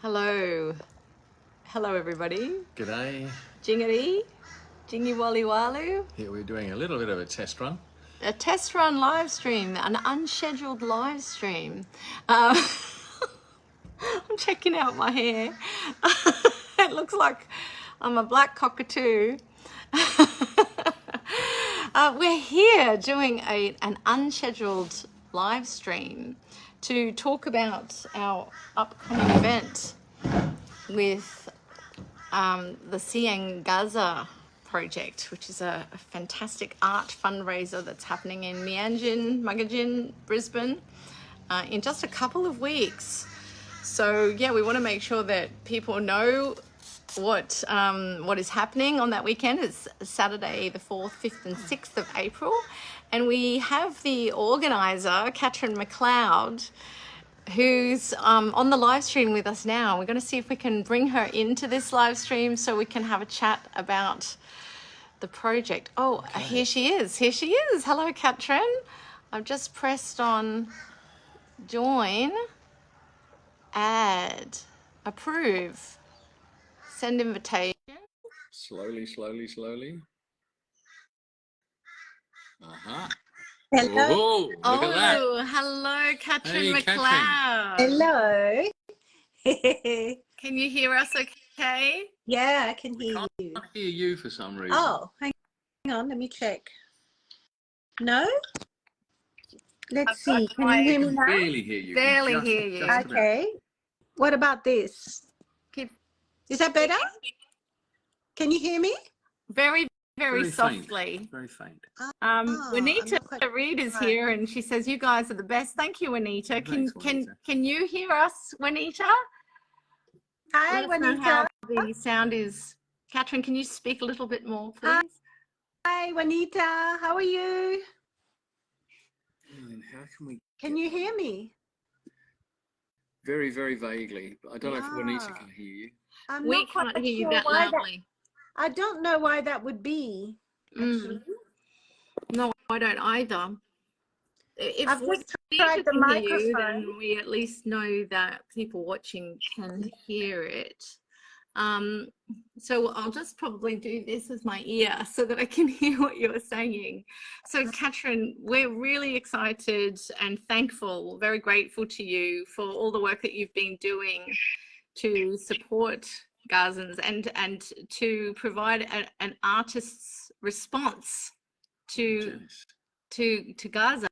Hello. Hello, everybody. G'day. Jingity. Jingy Wally Walu. Here we're doing a little bit of a test run. A test run live stream, an unscheduled live stream. I'm checking out my hair. It looks like I'm a black cockatoo. We're here doing an unscheduled live stream to talk about our upcoming event with the SEEING GAZA project, which is a fantastic art fundraiser that's happening in Mundy-Turner, Brisbane, in just a couple of weeks. So yeah, we want to make sure that people know what is happening on that weekend. It's Saturday the 4th, 5th and 6th of April. And we have the organiser, Katrine McLeod, who's on the live stream with us now. We're going to see if we can bring her into this live stream so we can have a chat about the project. Oh, okay. Here she is. Here she is. Hello, Katrine. I've just pressed on join, add, approve, send invitation. Slowly, slowly, slowly. Uh-huh. Hello. Oh, look at that. Hello, Katrine Hey, McLeod. Hello. Can you hear us okay? Yeah, I can hear you. I can't hear you for some reason. Oh, hang on, let me check. No? Let's see. Can you hear me now? Barely hear you. Barely hear you. Okay. What about this? Is that better? Can you hear me? Very, very faint. softly. Very faint. Juanita Reed is here, and she says, "You guys are the best." Thank you, Juanita. Can you hear us, Juanita? Hi, Let us know Juanita. how the sound is. Katrine, can you speak a little bit more, please? Hi, Juanita. How are you? How can we? Can you hear me? Very, very vaguely. I don't know if Juanita can hear you. We can't hear you that loudly. I don't know why that would be. No, I don't either. If I've we just tried the can hear you, microphone. then we at least know that people watching can hear it. So I'll just probably do this with my ear so that I can hear what you're saying. So Katrine, we're really excited and thankful, very grateful to you for all the work that you've been doing to support Gazans and to provide an artist's response to Gaza.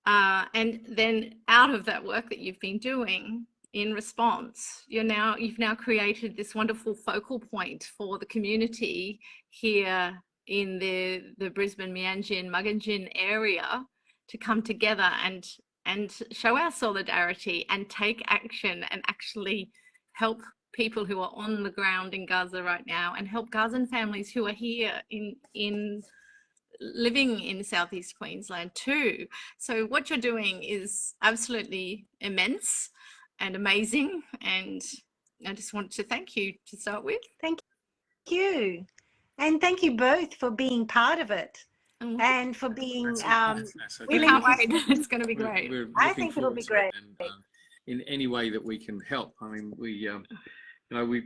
And then out of that work that you've been doing in response, you've now created this wonderful focal point for the community here in the Brisbane, Mundy-Turner area to come together and show our solidarity and take action and actually help people who are on the ground in Gaza right now and help Gazan families who are here in living in Southeast Queensland too. So what you're doing is absolutely immense and amazing, and I just want to thank you to start with. Thank you. And thank you both for being part of it and for being we can't wait. It's going to be great. I think it'll be great. And, in any way that we can help. I mean,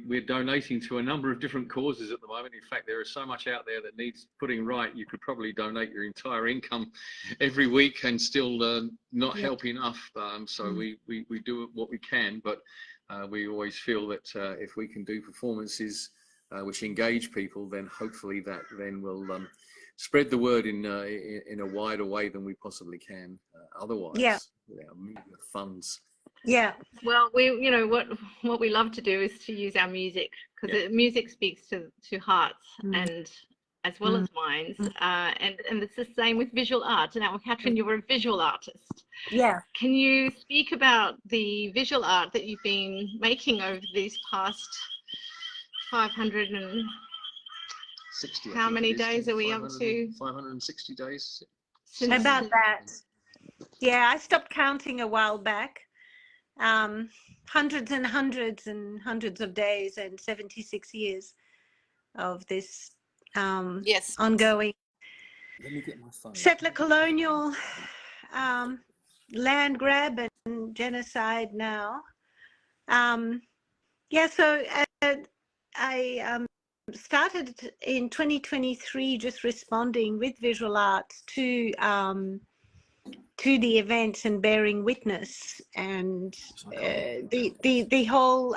we're donating to a number of different causes at the moment. In fact, there is so much out there that needs putting right. You could probably donate your entire income every week and still not help enough. So we do what we can, but we always feel that if we can do performances which engage people, then hopefully that then will spread the word in a wider way than we possibly can otherwise. Without media funds. Yeah. Well, what we love to do is to use our music, because music speaks to hearts and as well as minds, and it's the same with visual art. Now, Katrine, you're a visual artist. Yeah. Can you speak about the visual art that you've been making over these past 500 and 60? How many days are we up to? 560 days. About that. Yeah, I stopped counting a while back. Hundreds and hundreds and hundreds of days and 76 years of this ongoing settler colonial land grab and genocide now. Yeah, so I started in 2023 just responding with visual arts to the events and bearing witness, and the whole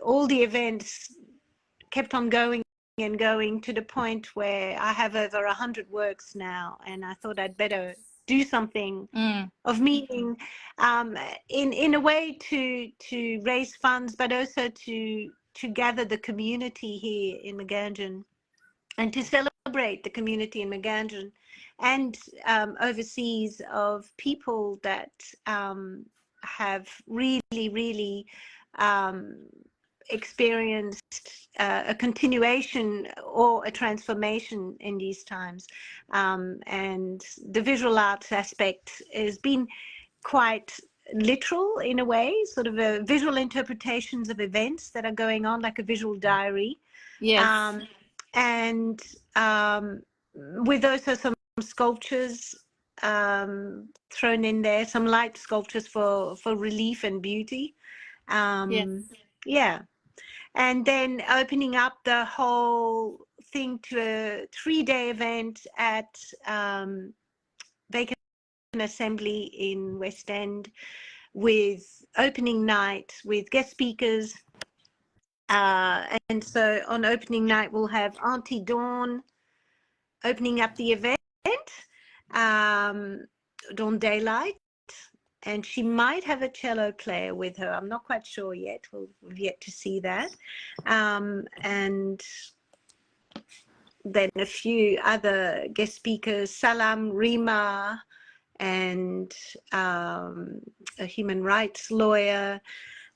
all the events kept on going and going to the point where I have over 100 works now, and I thought I'd better do something of meaning, in a way to raise funds, but also to gather the community here in Maganjan and to celebrate the community in Maganjan and overseas of people that have really experienced a continuation or a transformation in these times, and the visual arts aspect has been quite literal in a way, sort of a visual interpretations of events that are going on, like a visual diary. Yes. And with also some sculptures thrown in there, some light sculptures for relief and beauty. Yes. Yeah. And then opening up the whole thing to a 3-day event at Vacant Assembly in West End, with opening night with guest speakers. And so on opening night, we'll have Auntie Dawn opening up the event, Dawn Daylight, and she might have a cello player with her. I'm not quite sure yet. We've yet to see that. And then a few other guest speakers, Salam, Rima, and a human rights lawyer.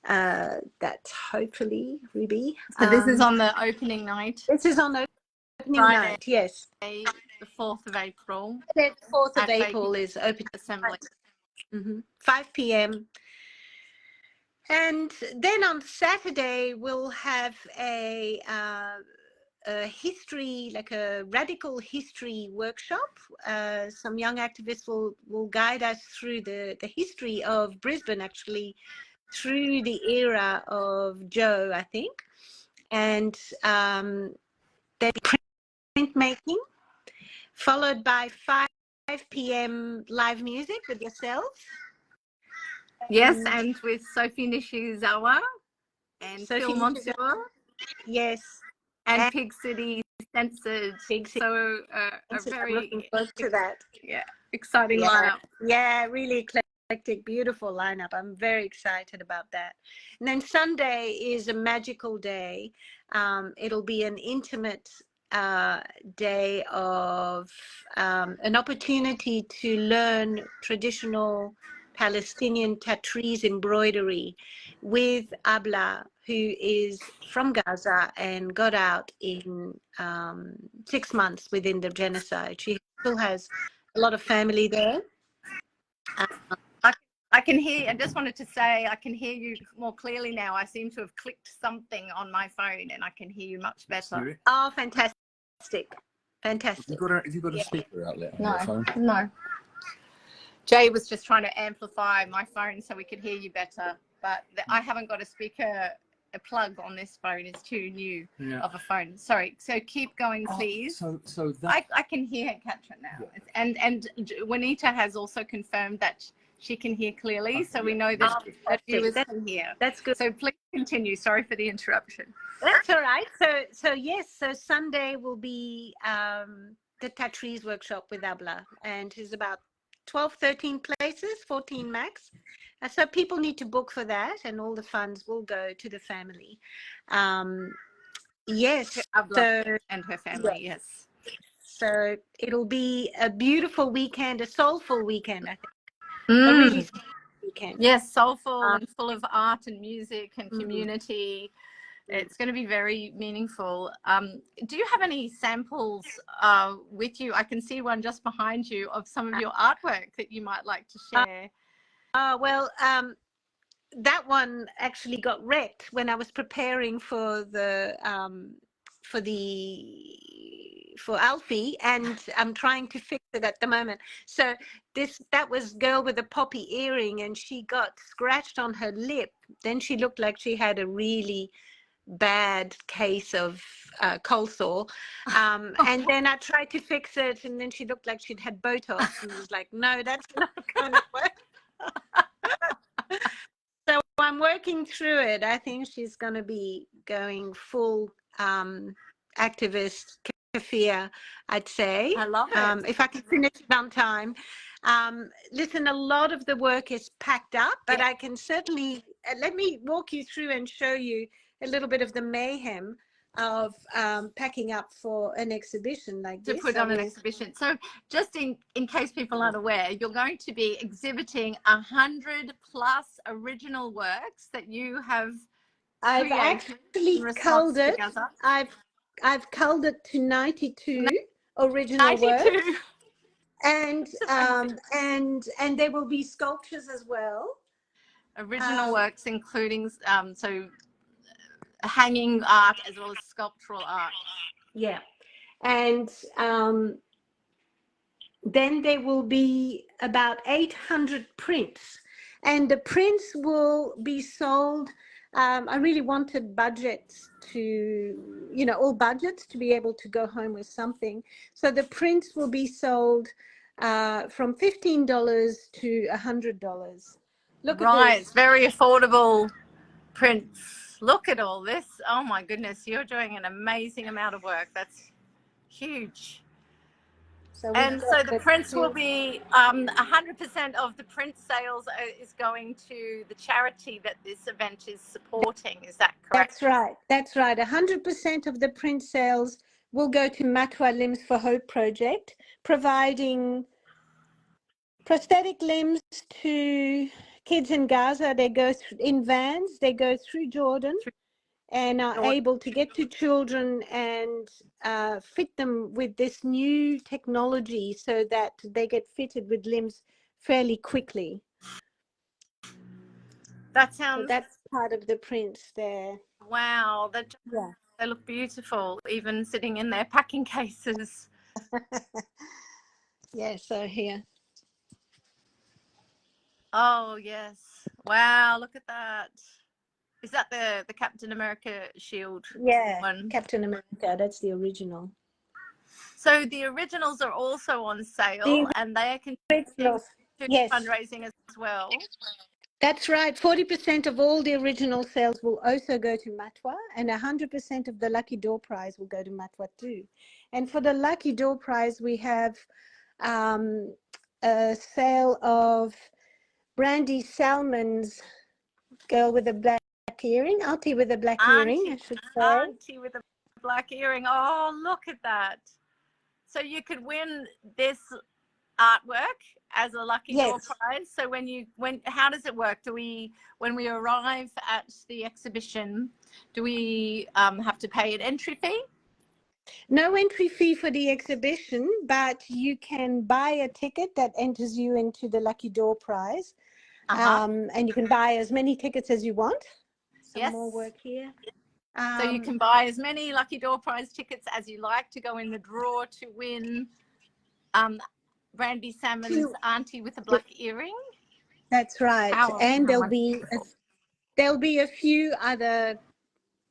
That's hopefully Ruby. So this is on the opening night. This is on the opening Friday, night, yes. The 4th of April. The 4th of at April Vacant is opening Assembly. 5 p.m. And then on Saturday we'll have a history, like a radical history workshop. Some young activists will guide us through the history of Brisbane, actually, through the era of Joe, I think. And then printmaking, followed by 5 p.m. live music with yourself. Yes, and with Sophie Nishizawa and Sophie Phil Monsour. Yes. And Pig City Censored. Pig City. So a very looking forward to that. Yeah, exciting lineup. Yeah, really eclectic, beautiful lineup. I'm very excited about that. And then Sunday is a magical day. It'll be an intimate day of an opportunity to learn traditional Palestinian tatrees embroidery with Abla, who is from Gaza and got out in 6 months within the genocide. She still has a lot of family there. I can hear, I just wanted to say, I can hear you more clearly now. I seem to have clicked something on my phone and I can hear you much better. Oh, fantastic. Fantastic. Have you got a speaker outlet on your phone? No. Jay was just trying to amplify my phone so we could hear you better, but I haven't got a speaker, a plug on this phone. It's too new of a phone. Sorry. So keep going, please. So that... I can hear Katrine now. Yeah. And Juanita has also confirmed that she can hear clearly, so we know that viewers can hear. That's good. So please continue. Sorry for the interruption. That's all right. So yes, so Sunday will be the Tatrees workshop with Abla, and it's about 12, 13 places, 14 max. So people need to book for that, and all the funds will go to the family. Yes. Abla and her family, yes. So it'll be a beautiful weekend, a soulful weekend, I think. A really soulful weekend. Yes, soulful and full of art and music and community. It's going to be very meaningful. Do you have any samples with you? I can see one just behind you of some of your artwork that you might like to share. Well, that one actually got wrecked when I was preparing for the for Alfie, and I'm trying to fix it at the moment. So that was girl with a poppy earring, and she got scratched on her lip. Then she looked like she had a really bad case of cold sore, and then I tried to fix it, and then she looked like she'd had Botox, and I was like, no, that's not gonna work. So I'm working through it. I think she's going to be going full activist kafir, I'd say. I love it. If I can finish it on time. Listen, a lot of the work is packed up, but I can certainly, let me walk you through and show you a little bit of the mayhem of packing up for an exhibition like this. To put on an exhibition. So just in case people aren't aware, you're going to be exhibiting 100+ original works that you have I've created actually in response culled to it. Gaza. I've culled it to 92 original works. And and there will be sculptures as well. Original works, including so hanging art as well as sculptural art. Yeah, and then there will be about 800 prints, and the prints will be sold. I really wanted budgets to, all budgets to be able to go home with something. So the prints will be sold from $15 to $100. Look at this. Very affordable prints. Look at all this. Oh my goodness, you're doing an amazing amount of work. That's huge. So the prints will be 100% of the print sales is going to the charity that this event is supporting. Is that correct? That's right. That's right. 100% of the print sales will go to MATWA Limbs for Hope project, providing prosthetic limbs to kids in Gaza. They go in vans. They go through Jordan and are able to get to children and fit them with this new technology so that they get fitted with limbs fairly quickly. That sounds... So that's part of the prints there. Wow, they look beautiful, even sitting in their packing cases. Yeah, so here. Oh, yes. Wow, look at that. Is that the Captain America shield? Yeah, one? Captain America, that's the original. So the originals are also on sale, and they are contributing to fundraising as well. That's right. 40% of all the original sales will also go to MATWA, and 100% of the Lucky Door Prize will go to MATWA too. And for the Lucky Door Prize, we have a sale of Brandy Salmon's Girl with a Black Earring, Auntie with a Black Earring, I should say. Auntie with a black earring. Oh, look at that. So you could win this artwork as a Lucky Door Prize. So how does it work? When we arrive at the exhibition, do we have to pay an entry fee? No entry fee for the exhibition, but you can buy a ticket that enters you into the Lucky Door Prize. And you can buy as many tickets as you want. Some more work here. So you can buy as many Lucky Door Prize tickets as you like to go in the draw to win Brandy Salmon's Auntie with a Black Earring. That's right. And there'll be a few other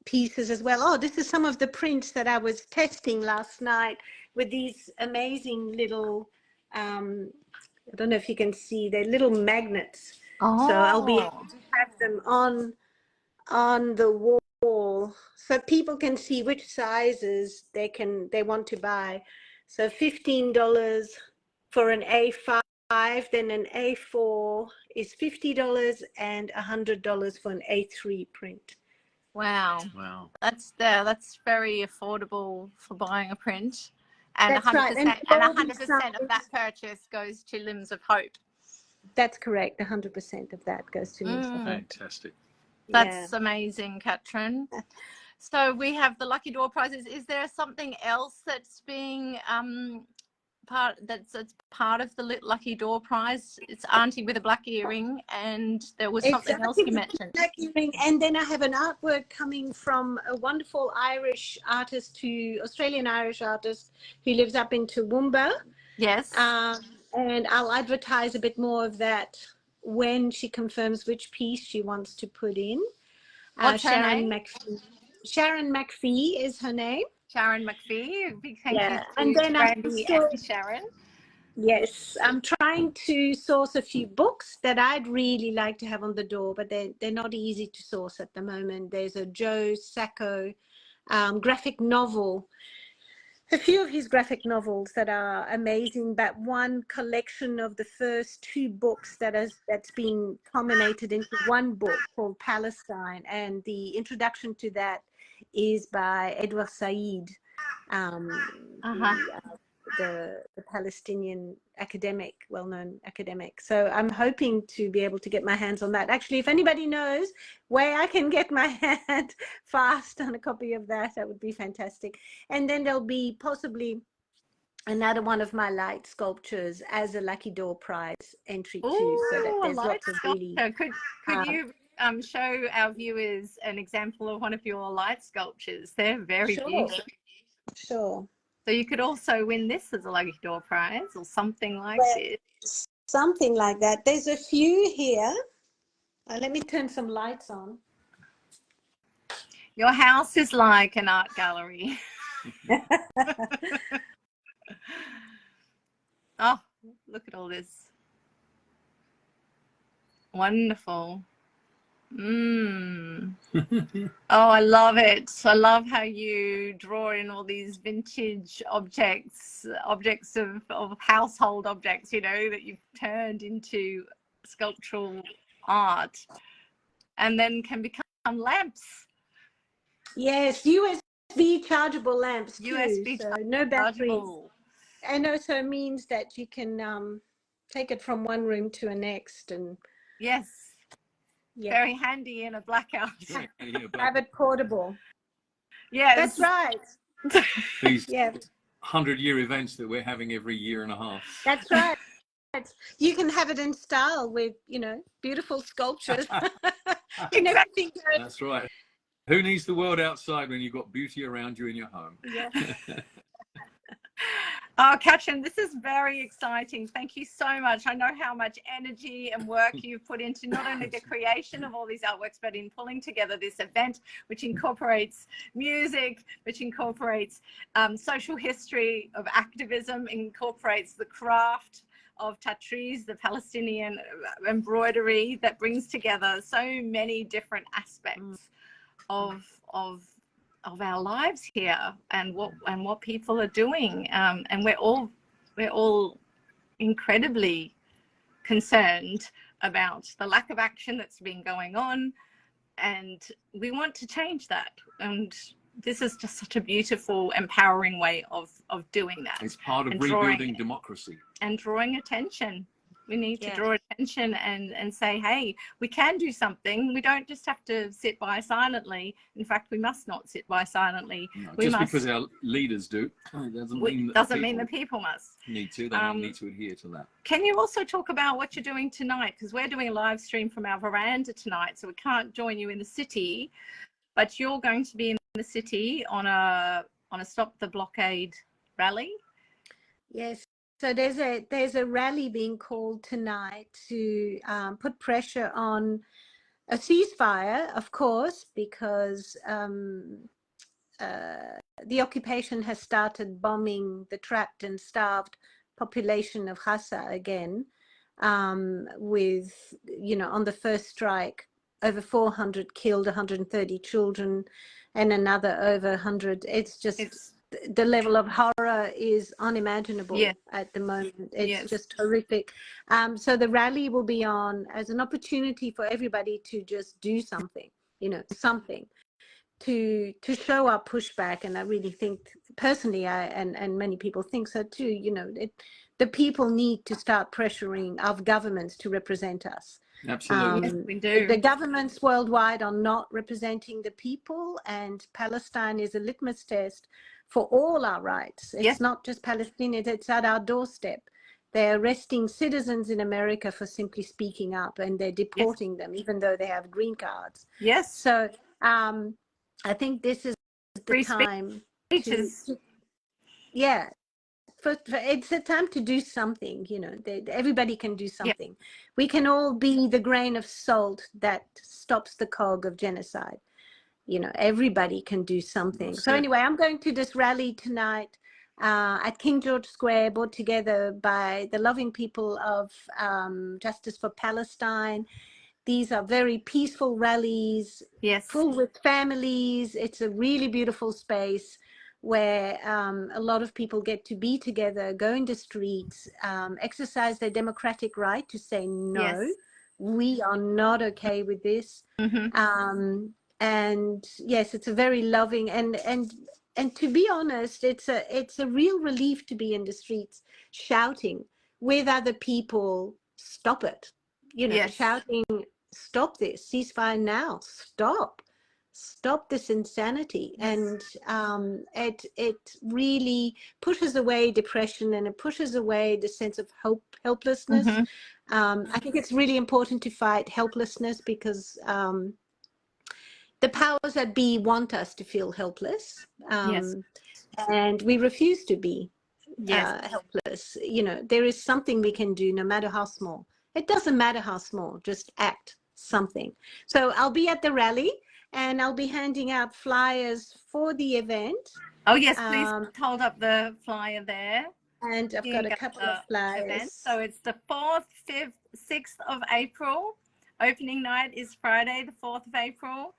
pieces as well. Oh, this is some of the prints that I was testing last night with these amazing little, I don't know if you can see, they're little magnets. Oh. So I'll be able to have them on the wall so people can see which sizes they want to buy. So $15 for an A5, then an A4 is $50 and $100 for an A3 print. Wow. That's very affordable for buying a print. And 100% and 100% of that purchase goes to Limbs of Hope. That's correct. 100% of that goes to Limbs of Hope. Fantastic. That's amazing, Katrine. So we have the Lucky Door prizes. Is there something else that's being that's part of the Lucky Door Prize. It's Auntie with a Black Earring, and there was something else you mentioned. Black earring, and then I have an artwork coming from a wonderful Irish artist, Australian Irish artist who lives up in Toowoomba. Yes. And I'll advertise a bit more of that when she confirms which piece she wants to put in. What's her name? Sharon McPhee is her name. Sharon McPhee. Big thank you to and then Brandy and Sharon. Yes, I'm trying to source a few books that I'd really like to have on the door, but they're not easy to source at the moment. There's a Joe Sacco graphic novel, a few of his graphic novels that are amazing, but one collection of the first 2 books that's been culminated into one book called Palestine, and the introduction to that is by Edward Said, the Palestinian academic, well-known academic. So I'm hoping to be able to get my hands on that. Actually, if anybody knows where I can get my hand fast on a copy of that, that would be fantastic. And then there'll be possibly another one of my light sculptures as a Lucky Door Prize entry too. So that there's lots of really... Could you show our viewers an example of one of your light sculptures? They're very beautiful. Sure. So you could also win this as a Lucky Door Prize or something like this. Something like that. There's a few here. Let me turn some lights on. Your house is like an art gallery. Oh, look at all this. Wonderful. Oh, I love it. I love how you draw in all these vintage objects of household objects, you know, that you've turned into sculptural art and then can become lamps. Yes, USB chargeable lamps too. USB so no batteries. chargeable. And also means that you can take it from one room to a next. And yes. Yeah. Very handy in a blackout. Have it portable. Yes. That's right. These 100-year events that we're having every year and a half. That's right. You can have it in style with, you know, beautiful sculptures. Exactly. That's right. Who needs the world outside when you've got beauty around you in your home? Yeah. Oh, Katrine, this is very exciting. Thank you so much. I know how much energy and work you've put into not only the creation of all these artworks, but in pulling together this event, which incorporates music, which incorporates social history of activism, incorporates the craft of tatreez, the Palestinian embroidery that brings together so many different aspects of our lives here and what people are doing, and we're all incredibly concerned about the lack of action that's been going on, and we want to change that. And this is just such a beautiful, empowering way of doing that. It's part of rebuilding democracy and drawing attention. We need to draw attention and say, hey, we can do something. We don't just have to sit by silently. In fact, we must not sit by silently. No, because our leaders do, it doesn't mean the people must. Need to. They need to adhere to that. Can you also talk about what you're doing tonight? Because we're doing a live stream from our veranda tonight, so we can't join you in the city. But you're going to be in the city on a Stop the Blockade rally. Yes. So there's a rally being called tonight to put pressure on a ceasefire, of course, because the occupation has started bombing the trapped and starved population of Gaza again, with, you know, on the first strike, over 400 killed, 130 children, and another over 100. It's the level of horror is unimaginable at the moment. It's just horrific. So the rally will be on as an opportunity for everybody to just do something, you know, something to show our pushback. And I really think, personally, and many people think so too, you know, the people need to start pressuring our governments to represent us. Absolutely. Yes, we do. The governments worldwide are not representing the people, and Palestine is a litmus test for all our rights. It's Yes. not just Palestinians, it's at our doorstep. They're arresting citizens in America for simply speaking up, and they're deporting them, even though they have green cards. Yes. So I think this is the Free time speeches. yeah, it's a time to do something, you know. Everybody can do something. We can all be the grain of salt that stops the cog of genocide. You know, everybody can do something. So anyway, I'm going to this rally tonight at King George Square, brought together by the loving people of Justice for Palestine. These are very peaceful rallies, full with families. It's a really beautiful space where a lot of people get to be together, go in the streets, exercise their democratic right to say no. We are not okay with this. And yes, it's a very loving and to be honest, it's a real relief to be in the streets shouting with other people, stop it, you know, shouting, stop this, ceasefire now, stop this insanity. And it really pushes away depression, and it pushes away the sense of helplessness. I think it's really important to fight helplessness, because the powers that be want us to feel helpless, and we refuse to be helpless. You know, there is something we can do, no matter how small. It doesn't matter how small, just act something. So I'll be at the rally, and I'll be handing out flyers for the event. Oh yes, please hold up the flyer there. And I've got a couple of flyers. Event. So it's the 4th, 5th, 6th of April. Opening night is Friday, the 4th of April.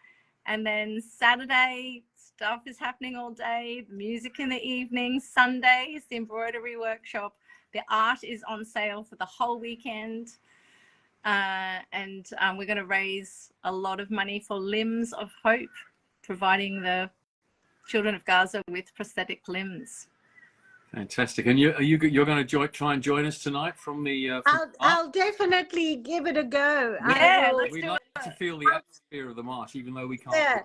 And then Saturday, stuff is happening all day. The music in the evening. Sunday is the embroidery workshop. The art is on sale for the whole weekend. And we're going to raise a lot of money for Limbs of Hope, providing the children of Gaza with prosthetic limbs. Fantastic. And you're going to try and join us tonight from the I'll definitely give it a go. Yeah, we'd like to feel the atmosphere of the march, even though we can't. Yeah.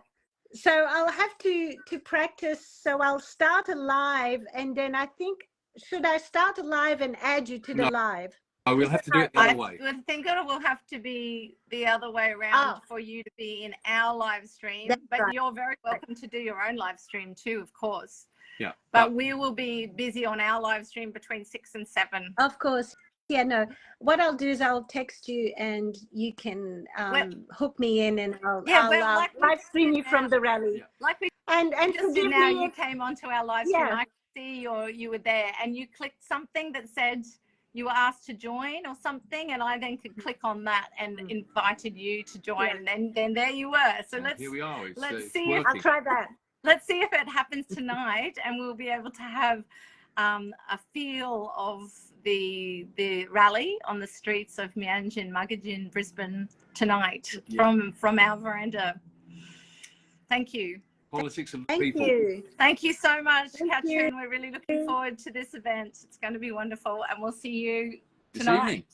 So I'll have to practice. So I'll start a live, and then I think, should I start a live and add you to the live? Oh, we'll have to do it the other way. I think it will have to be the other way around for you to be in our live stream. But you're very welcome to do your own live stream too, of course. Yeah. But we will be busy on our live stream between 6 and 7. Of course. Yeah, no. What I'll do is I'll text you, and you can hook me in, and I'll live stream you from the rally. Yeah. And just now you came onto our live stream. I could see you were there, and you clicked something that said you were asked to join or something, and I then could click on that and invited you to join, and then there you were. So here we are. Let's see if I'll try that. Let's see if it happens tonight, and we'll be able to have a feel of the rally on the streets of Mianjin, Mugajin, Brisbane tonight from our veranda. Thank you. Politics of Thank people. you. Thank you so much, Katrine. We're really looking forward to this event. It's going to be wonderful, and we'll see you tonight.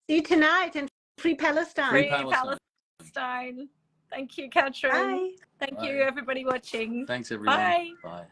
See you tonight, and free Palestine. Free Palestine. Thank you, Katrine. Bye. Thank you, everybody watching. Thanks, everyone. Bye. Bye.